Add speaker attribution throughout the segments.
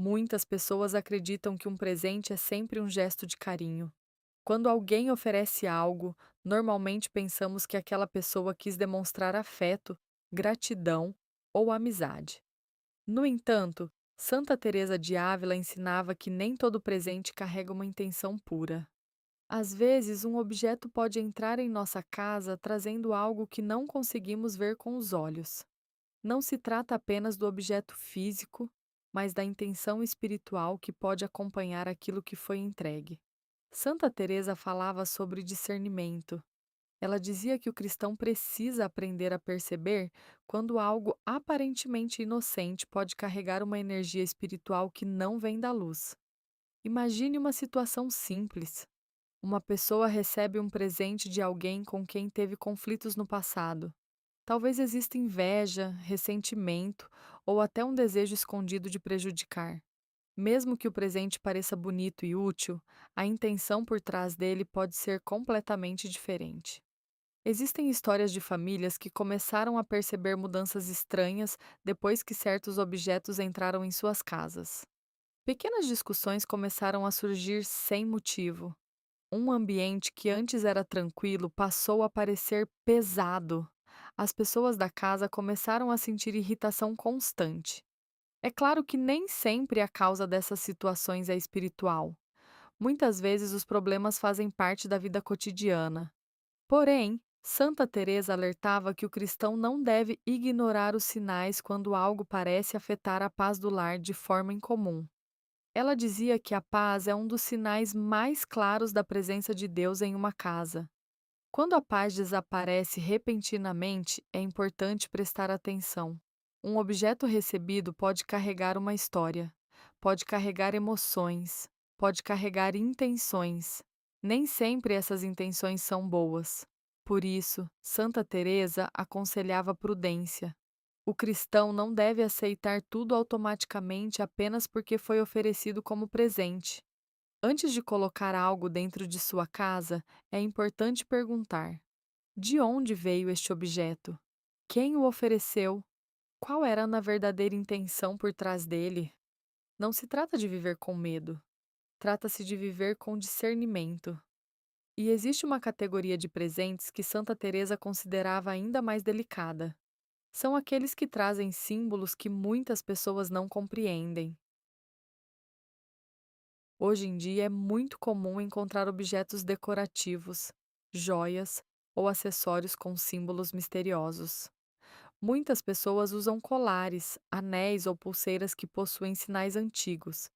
Speaker 1: Muitas pessoas acreditam que um presente é sempre um gesto de carinho. Quando alguém oferece algo, normalmente pensamos que aquela pessoa quis demonstrar afeto, gratidão ou amizade. No entanto, Santa Teresa de Ávila ensinava que nem todo presente carrega uma intenção pura. Às vezes, um objeto pode entrar em nossa casa trazendo algo que não conseguimos ver com os olhos. Não se trata apenas do objeto físico, mas da intenção espiritual que pode acompanhar aquilo que foi entregue. Santa Teresa falava sobre discernimento. Ela dizia que o cristão precisa aprender a perceber quando algo aparentemente inocente pode carregar uma energia espiritual que não vem da luz. Imagine uma situação simples. Uma pessoa recebe um presente de alguém com quem teve conflitos no passado. Talvez exista inveja, ressentimento ou até um desejo escondido de prejudicar. Mesmo que o presente pareça bonito e útil, a intenção por trás dele pode ser completamente diferente. Existem histórias de famílias que começaram a perceber mudanças estranhas depois que certos objetos entraram em suas casas. Pequenas discussões começaram a surgir sem motivo. Um ambiente que antes era tranquilo passou a parecer pesado. As pessoas da casa começaram a sentir irritação constante. É claro que nem sempre a causa dessas situações é espiritual. Muitas vezes os problemas fazem parte da vida cotidiana. Porém, Santa Teresa alertava que o cristão não deve ignorar os sinais quando algo parece afetar a paz do lar de forma incomum. Ela dizia que a paz é um dos sinais mais claros da presença de Deus em uma casa. Quando a paz desaparece repentinamente, é importante prestar atenção. Um objeto recebido pode carregar uma história, pode carregar emoções, pode carregar intenções. Nem sempre essas intenções são boas. Por isso, Santa Teresa aconselhava prudência. O cristão não deve aceitar tudo automaticamente apenas porque foi oferecido como presente. Antes de colocar algo dentro de sua casa, é importante perguntar: de onde veio este objeto? Quem o ofereceu? Qual era a verdadeira intenção por trás dele? Não se trata de viver com medo, trata-se de viver com discernimento. E existe uma categoria de presentes que Santa Teresa considerava ainda mais delicada. São aqueles que trazem símbolos que muitas pessoas não compreendem. Hoje em dia é muito comum encontrar objetos decorativos, joias ou acessórios com símbolos misteriosos. Muitas pessoas usam colares, anéis ou pulseiras que possuem sinais antigos,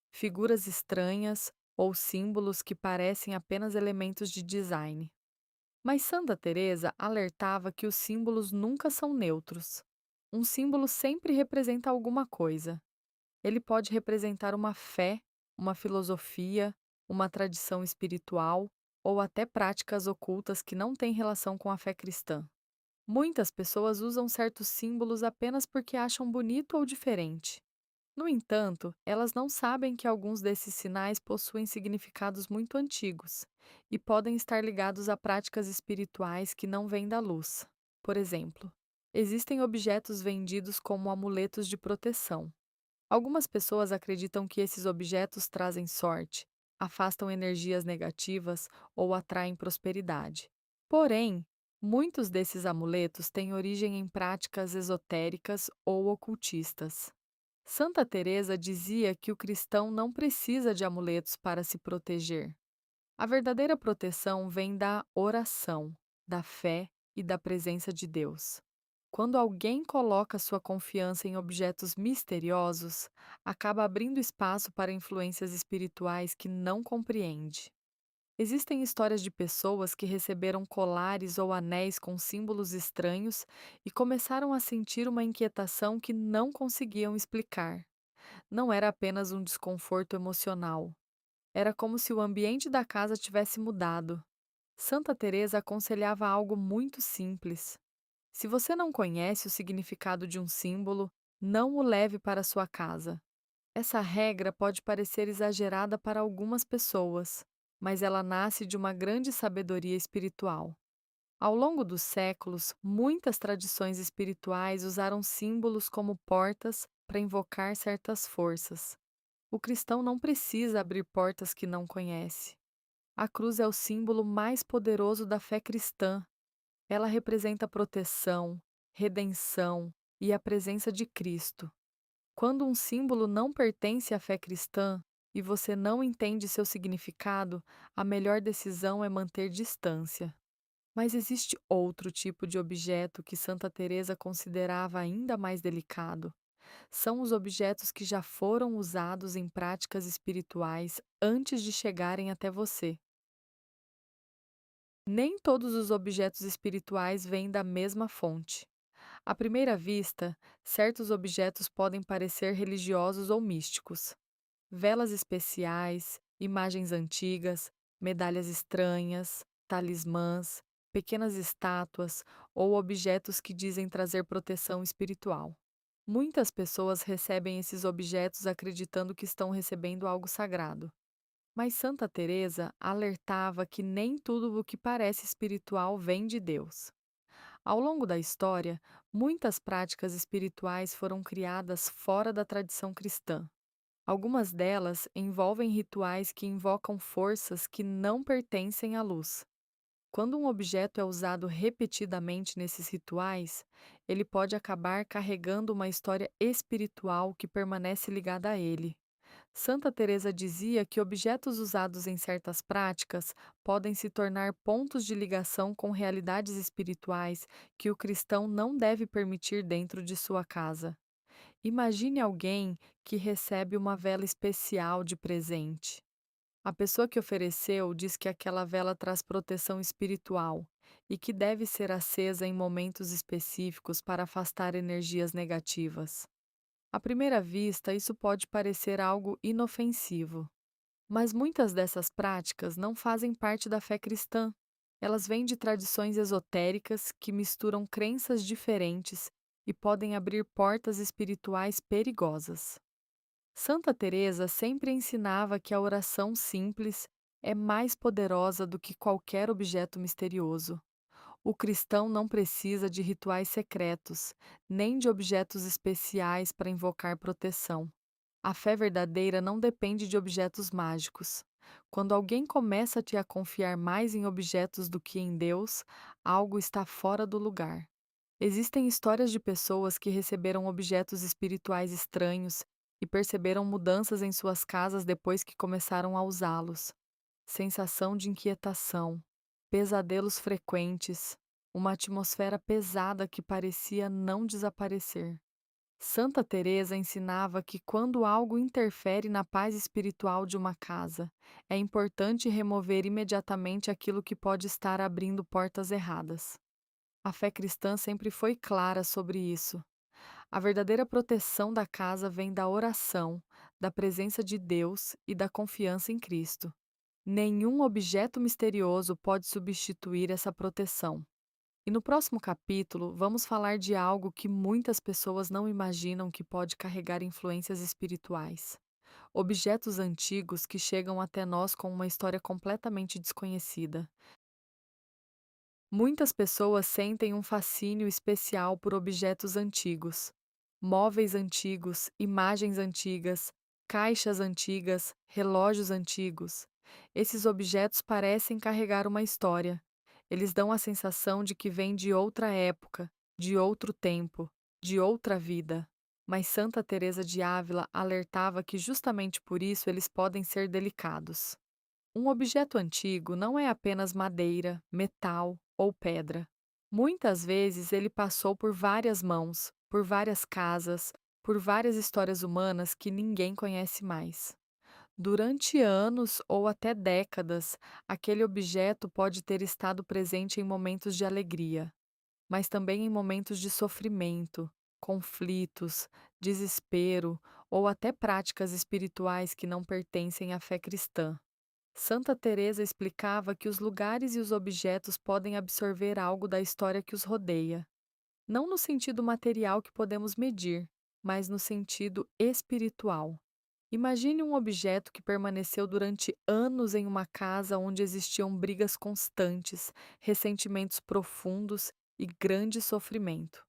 Speaker 1: figuras estranhas ou símbolos que parecem apenas elementos de design. Mas Santa Teresa alertava que os símbolos nunca são neutros. Um símbolo sempre representa alguma coisa. Ele pode representar uma fé, uma filosofia, uma tradição espiritual ou até práticas ocultas que não têm relação com a fé cristã. Muitas pessoas usam certos símbolos apenas porque acham bonito ou diferente. No entanto, elas não sabem que alguns desses sinais possuem significados muito antigos e podem estar ligados a práticas espirituais que não vêm da luz. Por exemplo, existem objetos vendidos como amuletos de proteção. Algumas pessoas acreditam que esses objetos trazem sorte, afastam energias negativas ou atraem prosperidade. Porém, muitos desses amuletos têm origem em práticas esotéricas ou ocultistas. Santa Teresa dizia que o cristão não precisa de amuletos para se proteger. A verdadeira proteção vem da oração, da fé e da presença de Deus. Quando alguém coloca sua confiança em objetos misteriosos, acaba abrindo espaço para influências espirituais que não compreende. Existem histórias de pessoas que receberam colares ou anéis com símbolos estranhos e começaram a sentir uma inquietação que não conseguiam explicar. Não era apenas um desconforto emocional. Era como se o ambiente da casa tivesse mudado. Santa Teresa aconselhava algo muito simples. Se você não conhece o significado de um símbolo, não o leve para sua casa. Essa regra pode parecer exagerada para algumas pessoas, mas ela nasce de uma grande sabedoria espiritual. Ao longo dos séculos, muitas tradições espirituais usaram símbolos como portas para invocar certas forças. O cristão não precisa abrir portas que não conhece. A cruz é o símbolo mais poderoso da fé cristã. Ela representa proteção, redenção e a presença de Cristo. Quando um símbolo não pertence à fé cristã e você não entende seu significado, a melhor decisão é manter distância. Mas existe outro tipo de objeto que Santa Teresa considerava ainda mais delicado. São os objetos que já foram usados em práticas espirituais antes de chegarem até você. Nem todos os objetos espirituais vêm da mesma fonte. À primeira vista, certos objetos podem parecer religiosos ou místicos. Velas especiais, imagens antigas, medalhas estranhas, talismãs, pequenas estátuas ou objetos que dizem trazer proteção espiritual. Muitas pessoas recebem esses objetos acreditando que estão recebendo algo sagrado. Mas Santa Teresa alertava que nem tudo o que parece espiritual vem de Deus. Ao longo da história, muitas práticas espirituais foram criadas fora da tradição cristã. Algumas delas envolvem rituais que invocam forças que não pertencem à luz. Quando um objeto é usado repetidamente nesses rituais, ele pode acabar carregando uma história espiritual que permanece ligada a ele. Santa Teresa dizia que objetos usados em certas práticas podem se tornar pontos de ligação com realidades espirituais que o cristão não deve permitir dentro de sua casa. Imagine alguém que recebe uma vela especial de presente. A pessoa que ofereceu diz que aquela vela traz proteção espiritual e que deve ser acesa em momentos específicos para afastar energias negativas. À primeira vista, isso pode parecer algo inofensivo, mas muitas dessas práticas não fazem parte da fé cristã. Elas vêm de tradições esotéricas que misturam crenças diferentes e podem abrir portas espirituais perigosas. Santa Teresa sempre ensinava que a oração simples é mais poderosa do que qualquer objeto misterioso. O cristão não precisa de rituais secretos, nem de objetos especiais para invocar proteção. A fé verdadeira não depende de objetos mágicos. Quando alguém começa a confiar mais em objetos do que em Deus, algo está fora do lugar. Existem histórias de pessoas que receberam objetos espirituais estranhos e perceberam mudanças em suas casas depois que começaram a usá-los. Sensação de inquietação, pesadelos frequentes, uma atmosfera pesada que parecia não desaparecer. Santa Teresa ensinava que quando algo interfere na paz espiritual de uma casa, é importante remover imediatamente aquilo que pode estar abrindo portas erradas. A fé cristã sempre foi clara sobre isso. A verdadeira proteção da casa vem da oração, da presença de Deus e da confiança em Cristo. Nenhum objeto misterioso pode substituir essa proteção. E no próximo capítulo, vamos falar de algo que muitas pessoas não imaginam que pode carregar influências espirituais. Objetos antigos que chegam até nós com uma história completamente desconhecida. Muitas pessoas sentem um fascínio especial por objetos antigos. Móveis antigos, imagens antigas, caixas antigas, relógios antigos. Esses objetos parecem carregar uma história. Eles dão a sensação de que vêm de outra época, de outro tempo, de outra vida. Mas Santa Teresa de Ávila alertava que justamente por isso eles podem ser delicados. Um objeto antigo não é apenas madeira, metal ou pedra. Muitas vezes ele passou por várias mãos, por várias casas, por várias histórias humanas que ninguém conhece mais. Durante anos ou até décadas, aquele objeto pode ter estado presente em momentos de alegria, mas também em momentos de sofrimento, conflitos, desespero ou até práticas espirituais que não pertencem à fé cristã. Santa Teresa explicava que os lugares e os objetos podem absorver algo da história que os rodeia, não no sentido material que podemos medir, mas no sentido espiritual. Imagine um objeto que permaneceu durante anos em uma casa onde existiam brigas constantes, ressentimentos profundos e grande sofrimento.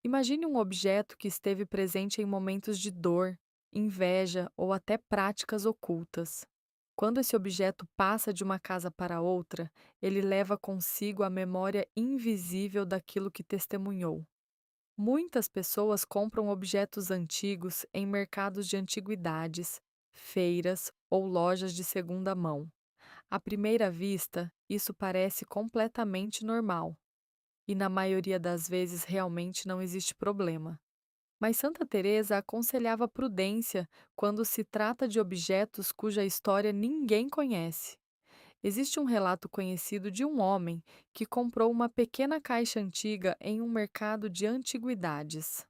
Speaker 1: Imagine um objeto que esteve presente em momentos de dor, inveja ou até práticas ocultas. Quando esse objeto passa de uma casa para outra, ele leva consigo a memória invisível daquilo que testemunhou. Muitas pessoas compram objetos antigos em mercados de antiguidades, feiras ou lojas de segunda mão. À primeira vista, isso parece completamente normal, e na maioria das vezes realmente não existe problema. Mas Santa Teresa aconselhava prudência quando se trata de objetos cuja história ninguém conhece. Existe um relato conhecido de um homem que comprou uma pequena caixa antiga em um mercado de antiguidades.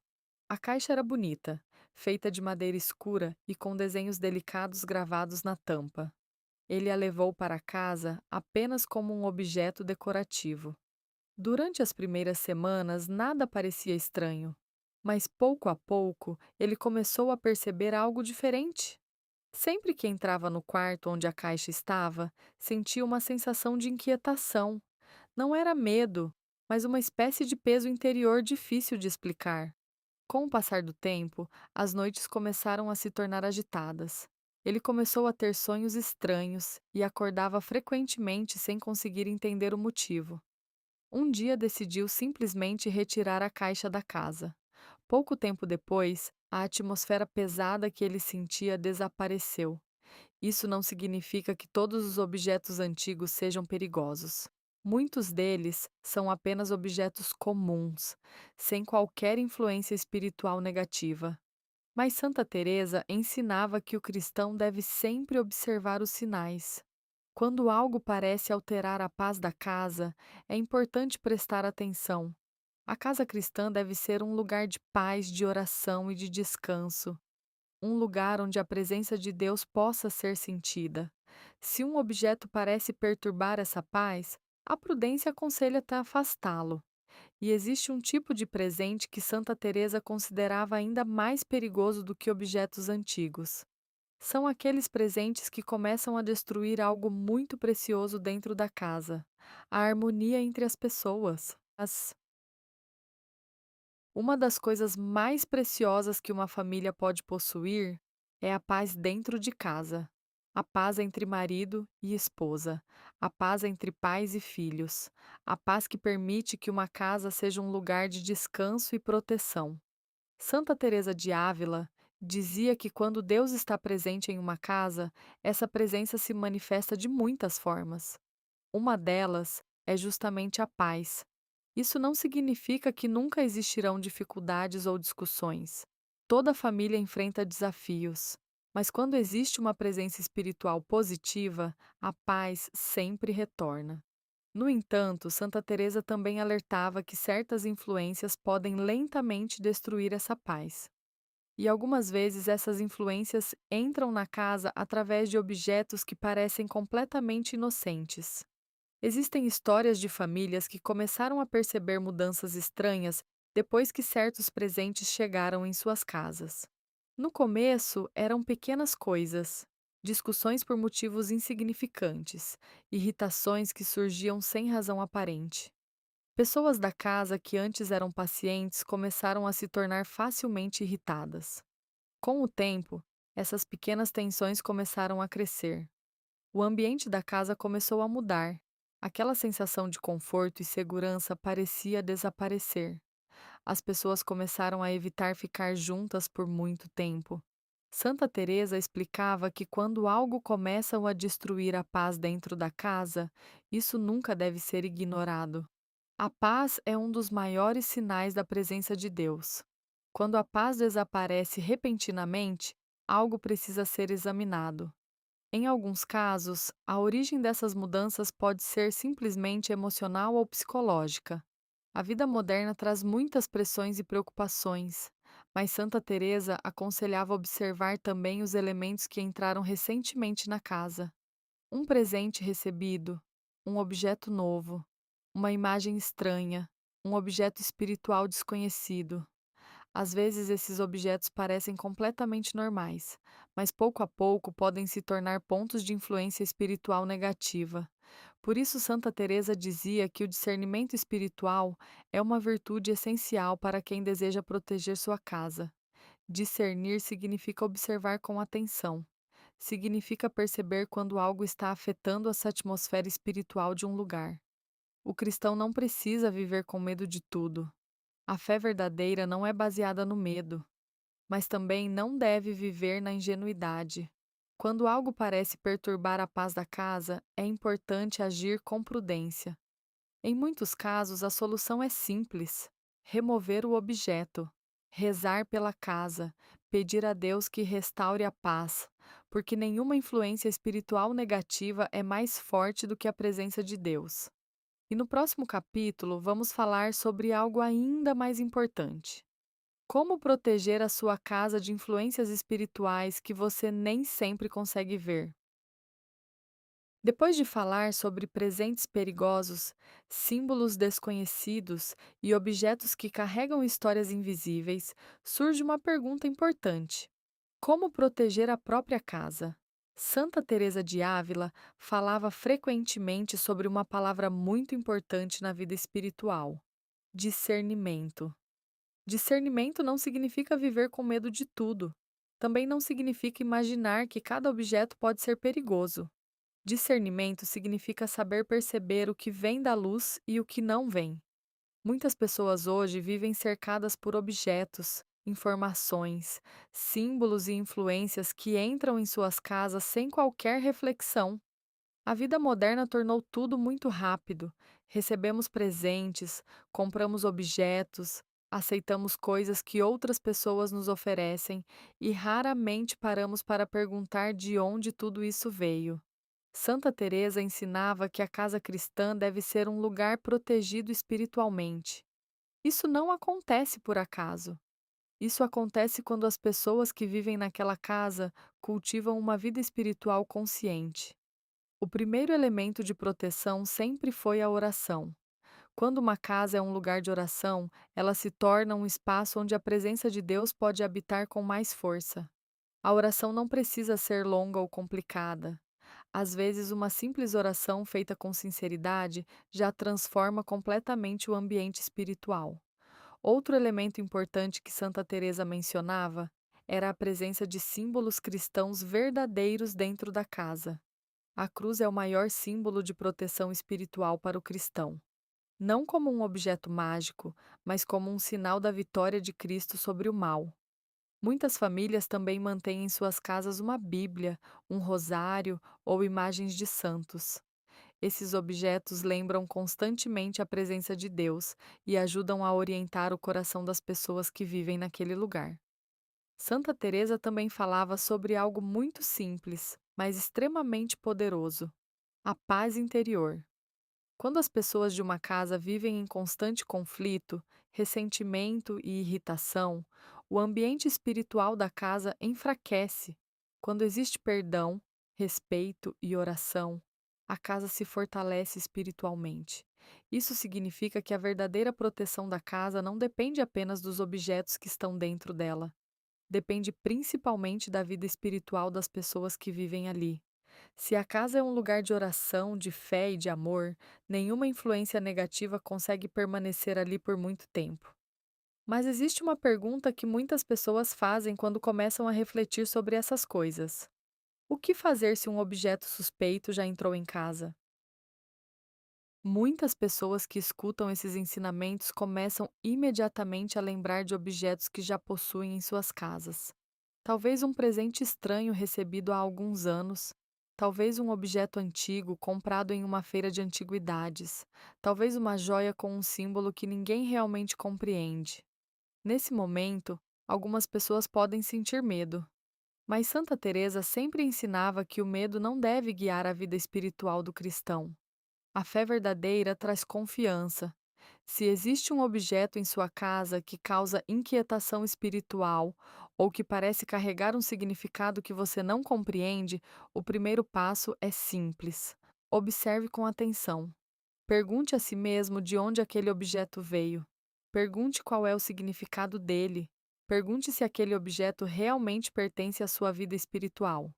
Speaker 1: A caixa era bonita, feita de madeira escura e com desenhos delicados gravados na tampa. Ele a levou para casa apenas como um objeto decorativo. Durante as primeiras semanas, nada parecia estranho, mas pouco a pouco ele começou a perceber algo diferente. Sempre que entrava no quarto onde a caixa estava, sentia uma sensação de inquietação. Não era medo, mas uma espécie de peso interior difícil de explicar. Com o passar do tempo, as noites começaram a se tornar agitadas. Ele começou a ter sonhos estranhos e acordava frequentemente sem conseguir entender o motivo. Um dia decidiu simplesmente retirar a caixa da casa. Pouco tempo depois, a atmosfera pesada que ele sentia desapareceu. Isso não significa que todos os objetos antigos sejam perigosos. Muitos deles são apenas objetos comuns, sem qualquer influência espiritual negativa. Mas Santa Teresa ensinava que o cristão deve sempre observar os sinais. Quando algo parece alterar a paz da casa, é importante prestar atenção. A casa cristã deve ser um lugar de paz, de oração e de descanso, um lugar onde a presença de Deus possa ser sentida. Se um objeto parece perturbar essa paz, a prudência aconselha até afastá-lo. E existe um tipo de presente que Santa Teresa considerava ainda mais perigoso do que objetos antigos. São aqueles presentes que começam a destruir algo muito precioso dentro da casa, a harmonia entre as pessoas. Uma das coisas mais preciosas que uma família pode possuir é a paz dentro de casa. A paz entre marido e esposa, a paz entre pais e filhos, a paz que permite que uma casa seja um lugar de descanso e proteção. Santa Teresa de Ávila dizia que quando Deus está presente em uma casa, essa presença se manifesta de muitas formas. Uma delas é justamente a paz. Isso não significa que nunca existirão dificuldades ou discussões. Toda família enfrenta desafios, mas quando existe uma presença espiritual positiva, a paz sempre retorna. No entanto, Santa Teresa também alertava que certas influências podem lentamente destruir essa paz. E algumas vezes essas influências entram na casa através de objetos que parecem completamente inocentes. Existem histórias de famílias que começaram a perceber mudanças estranhas depois que certos presentes chegaram em suas casas. No começo, eram pequenas coisas, discussões por motivos insignificantes, irritações que surgiam sem razão aparente. Pessoas da casa que antes eram pacientes começaram a se tornar facilmente irritadas. Com o tempo, essas pequenas tensões começaram a crescer. O ambiente da casa começou a mudar. Aquela sensação de conforto e segurança parecia desaparecer. As pessoas começaram a evitar ficar juntas por muito tempo. Santa Teresa explicava que quando algo começa a destruir a paz dentro da casa, isso nunca deve ser ignorado. A paz é um dos maiores sinais da presença de Deus. Quando a paz desaparece repentinamente, algo precisa ser examinado. Em alguns casos, a origem dessas mudanças pode ser simplesmente emocional ou psicológica. A vida moderna traz muitas pressões e preocupações, mas Santa Teresa aconselhava observar também os elementos que entraram recentemente na casa. Um presente recebido, um objeto novo, uma imagem estranha, um objeto espiritual desconhecido. Às vezes esses objetos parecem completamente normais, mas pouco a pouco podem se tornar pontos de influência espiritual negativa. Por isso Santa Teresa dizia que o discernimento espiritual é uma virtude essencial para quem deseja proteger sua casa. Discernir significa observar com atenção. Significa perceber quando algo está afetando essa atmosfera espiritual de um lugar. O cristão não precisa viver com medo de tudo. A fé verdadeira não é baseada no medo, mas também não deve viver na ingenuidade. Quando algo parece perturbar a paz da casa, é importante agir com prudência. Em muitos casos, a solução é simples: remover o objeto, rezar pela casa, pedir a Deus que restaure a paz, porque nenhuma influência espiritual negativa é mais forte do que a presença de Deus. E no próximo capítulo, vamos falar sobre algo ainda mais importante: como proteger a sua casa de influências espirituais que você nem sempre consegue ver. Depois de falar sobre presentes perigosos, símbolos desconhecidos e objetos que carregam histórias invisíveis, surge uma pergunta importante: como proteger a própria casa? Santa Teresa de Ávila falava frequentemente sobre uma palavra muito importante na vida espiritual: discernimento. Discernimento não significa viver com medo de tudo. Também não significa imaginar que cada objeto pode ser perigoso. Discernimento significa saber perceber o que vem da luz e o que não vem. Muitas pessoas hoje vivem cercadas por objetos, informações, símbolos e influências que entram em suas casas sem qualquer reflexão. A vida moderna tornou tudo muito rápido. Recebemos presentes, compramos objetos, aceitamos coisas que outras pessoas nos oferecem e raramente paramos para perguntar de onde tudo isso veio. Santa Teresa ensinava que a casa cristã deve ser um lugar protegido espiritualmente. Isso não acontece por acaso. Isso acontece quando as pessoas que vivem naquela casa cultivam uma vida espiritual consciente. O primeiro elemento de proteção sempre foi a oração. Quando uma casa é um lugar de oração, ela se torna um espaço onde a presença de Deus pode habitar com mais força. A oração não precisa ser longa ou complicada. Às vezes, uma simples oração feita com sinceridade já transforma completamente o ambiente espiritual. Outro elemento importante que Santa Teresa mencionava era a presença de símbolos cristãos verdadeiros dentro da casa. A cruz é o maior símbolo de proteção espiritual para o cristão, não como um objeto mágico, mas como um sinal da vitória de Cristo sobre o mal. Muitas famílias também mantêm em suas casas uma Bíblia, um rosário ou imagens de santos. Esses objetos lembram constantemente a presença de Deus e ajudam a orientar o coração das pessoas que vivem naquele lugar. Santa Teresa também falava sobre algo muito simples, mas extremamente poderoso: a paz interior. Quando as pessoas de uma casa vivem em constante conflito, ressentimento e irritação, o ambiente espiritual da casa enfraquece. Quando existe perdão, respeito e oração, a casa se fortalece espiritualmente. Isso significa que a verdadeira proteção da casa não depende apenas dos objetos que estão dentro dela. Depende principalmente da vida espiritual das pessoas que vivem ali. Se a casa é um lugar de oração, de fé e de amor, nenhuma influência negativa consegue permanecer ali por muito tempo. Mas existe uma pergunta que muitas pessoas fazem quando começam a refletir sobre essas coisas: o que fazer se um objeto suspeito já entrou em casa? Muitas pessoas que escutam esses ensinamentos começam imediatamente a lembrar de objetos que já possuem em suas casas. Talvez um presente estranho recebido há alguns anos, talvez um objeto antigo comprado em uma feira de antiguidades, talvez uma joia com um símbolo que ninguém realmente compreende. Nesse momento, algumas pessoas podem sentir medo, mas Santa Teresa sempre ensinava que o medo não deve guiar a vida espiritual do cristão. A fé verdadeira traz confiança. Se existe um objeto em sua casa que causa inquietação espiritual ou que parece carregar um significado que você não compreende, o primeiro passo é simples. Observe com atenção. Pergunte a si mesmo de onde aquele objeto veio. Pergunte qual é o significado dele. Pergunte se aquele objeto realmente pertence à sua vida espiritual.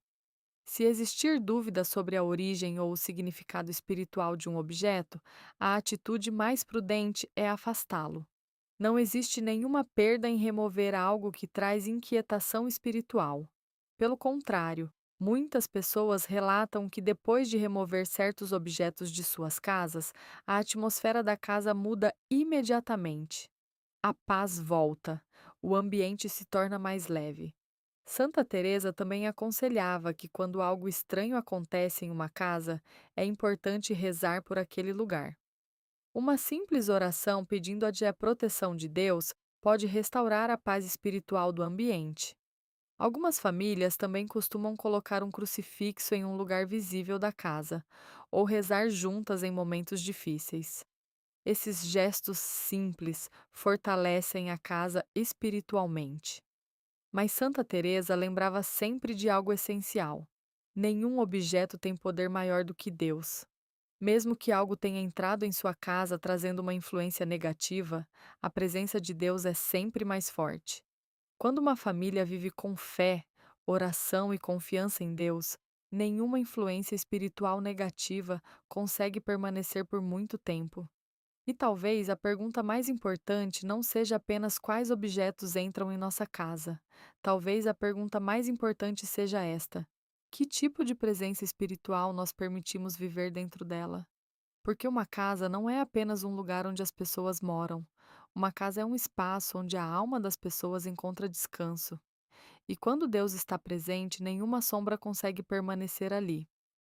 Speaker 1: Se existir dúvida sobre a origem ou o significado espiritual de um objeto, a atitude mais prudente é afastá-lo. Não existe nenhuma perda em remover algo que traz inquietação espiritual. Pelo contrário, muitas pessoas relatam que depois de remover certos objetos de suas casas, a atmosfera da casa muda imediatamente. A paz volta, o ambiente se torna mais leve. Santa Teresa também aconselhava que quando algo estranho acontece em uma casa, é importante rezar por aquele lugar. Uma simples oração pedindo a proteção de Deus pode restaurar a paz espiritual do ambiente. Algumas famílias também costumam colocar um crucifixo em um lugar visível da casa, ou rezar juntas em momentos difíceis. Esses gestos simples fortalecem a casa espiritualmente. Mas Santa Teresa lembrava sempre de algo essencial. Nenhum objeto tem poder maior do que Deus. Mesmo que algo tenha entrado em sua casa trazendo uma influência negativa, a presença de Deus é sempre mais forte. Quando uma família vive com fé, oração e confiança em Deus, nenhuma influência espiritual negativa consegue permanecer por muito tempo. E talvez a pergunta mais importante não seja apenas quais objetos entram em nossa casa. Talvez a pergunta mais importante seja esta: que tipo de presença espiritual nós permitimos viver dentro dela? Porque uma casa não é apenas um lugar onde as pessoas moram. Uma casa é um espaço onde a alma das pessoas encontra descanso. E quando Deus está presente, nenhuma sombra consegue permanecer ali.